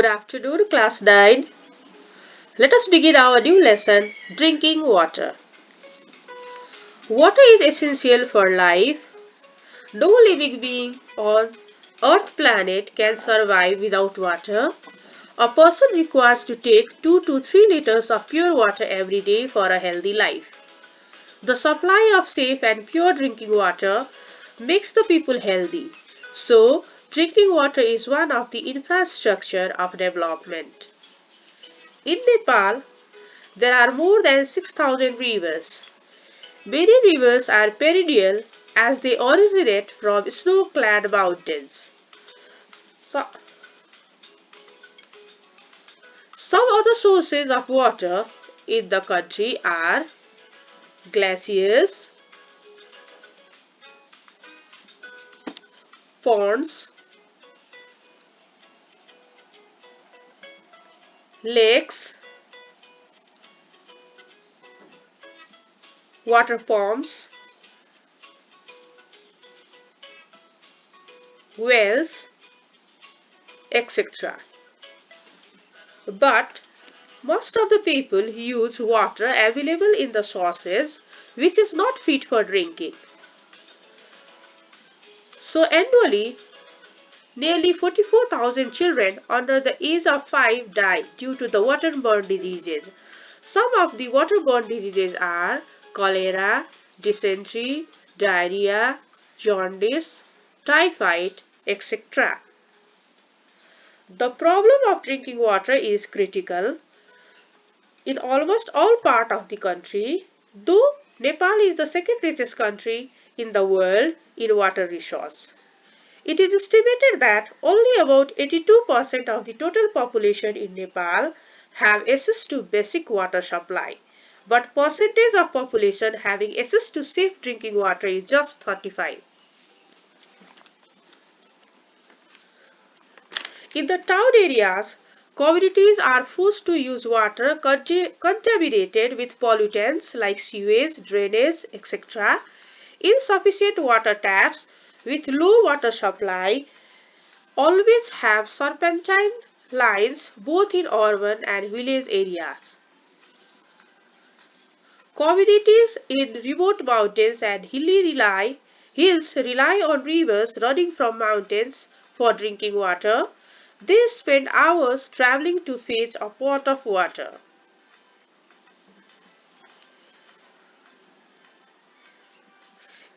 Good afternoon, class 9. Let us begin our new lesson, drinking water. Water is essential for life. No living being on Earth planet can survive without water. A person requires to take 2 to 3 liters of pure water every day for a healthy life. The supply of safe and pure drinking water makes the people healthy. So, drinking water is one of the infrastructure of development. In Nepal, there are more than 6,000 rivers. Many rivers are perennial as they originate from snow-clad mountains. So, some other sources of water in the country are glaciers, ponds, lakes, water pumps, wells, etc. But most of the people use water available in the sources which is not fit for drinking. So annually, nearly 44,000 children under the age of 5 die due to the waterborne diseases. Some of the waterborne diseases are cholera, dysentery, diarrhea, jaundice, typhoid, etc. The problem of drinking water is critical in almost all parts of the country, though Nepal is the second richest country in the world in water resource. It is estimated that only about 82% of the total population in Nepal have access to basic water supply, but percentage of population having access to safe drinking water is just 35. In the town areas, communities are forced to use water contaminated with pollutants like sewage, drainage, etc. Insufficient water taps with low water supply always have serpentine lines both in urban and village areas. Communities in remote mountains and hills rely on rivers running from mountains for drinking water. They spend hours traveling to fetch a pot of water.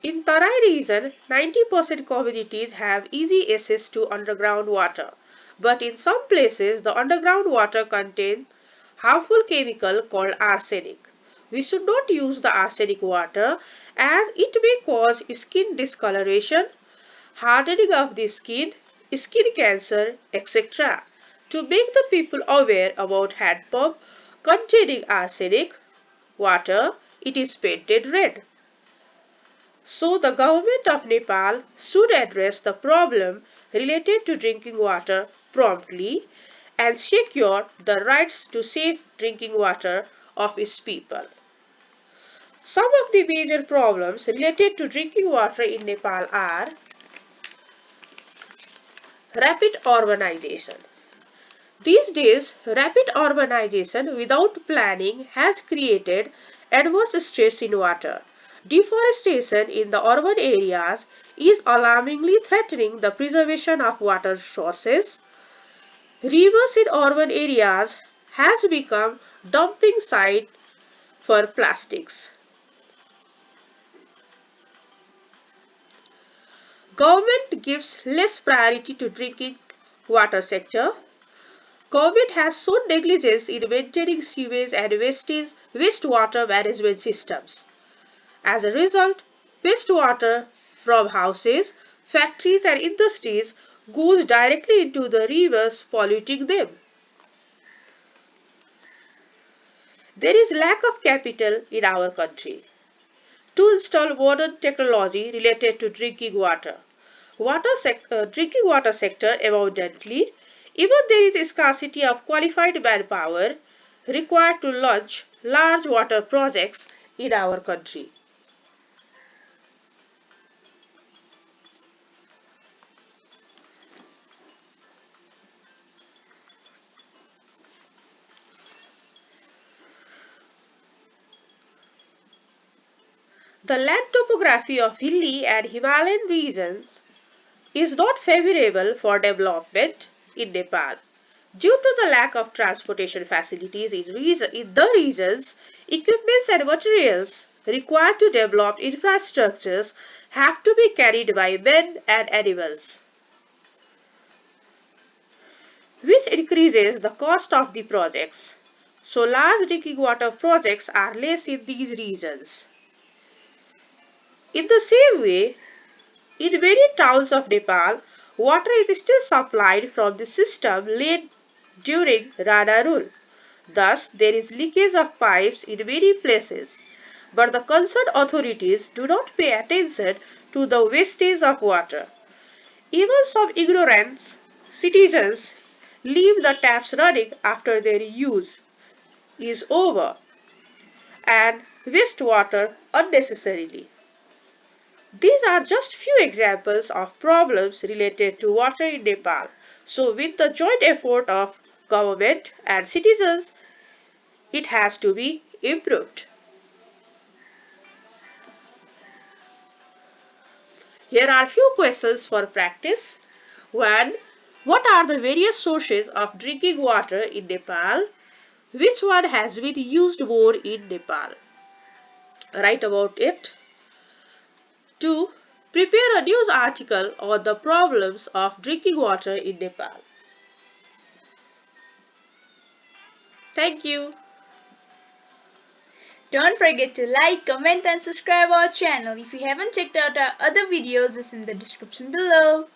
In Tarai region, 90% communities have easy access to underground water. But in some places, the underground water contains harmful chemical called arsenic. We should not use the arsenic water as it may cause skin discoloration, hardening of the skin cancer, etc. To make the people aware about hand pump containing arsenic water, it is painted red. So the government of Nepal should address the problem related to drinking water promptly and secure the rights to safe drinking water of its people. Some of the major problems related to drinking water in Nepal are rapid urbanization. These days, rapid urbanization without planning has created adverse stress in water. Deforestation in the urban areas is alarmingly threatening the preservation of water sources. Rivers in urban areas has become dumping site for plastics. Government gives less priority to drinking water sector. Government has shown negligence in maintaining sewage and wastewater management systems. As a result, wastewater from houses, factories and industries goes directly into the rivers, polluting them. There is lack of capital in our country to install modern technology related to drinking water. Drinking water sector abundantly, even there is a scarcity of qualified manpower required to launch large water projects in our country. The land topography of hilly and Himalayan regions is not favorable for development in Nepal. Due to the lack of transportation facilities in the regions, equipments and materials required to develop infrastructures have to be carried by men and animals, which increases the cost of the projects. So large drinking water projects are less in these regions. In the same way, in many towns of Nepal, water is still supplied from the system laid during Rana rule. Thus, there is leakage of pipes in many places, but the concerned authorities do not pay attention to the wastage of water. Even some ignorant citizens leave the taps running after their use is over and waste water unnecessarily. These are just few examples of problems related to water in Nepal. So with the joint effort of government and citizens, it has to be improved. Here are few questions for practice. 1. What are the various sources of drinking water in Nepal? Which one has been used more in Nepal? Write about it. 2. Prepare a news article on the problems of drinking water in Nepal. Thank you. Don't forget to like, comment and subscribe our channel. If you haven't checked out our other videos, it's in the description below.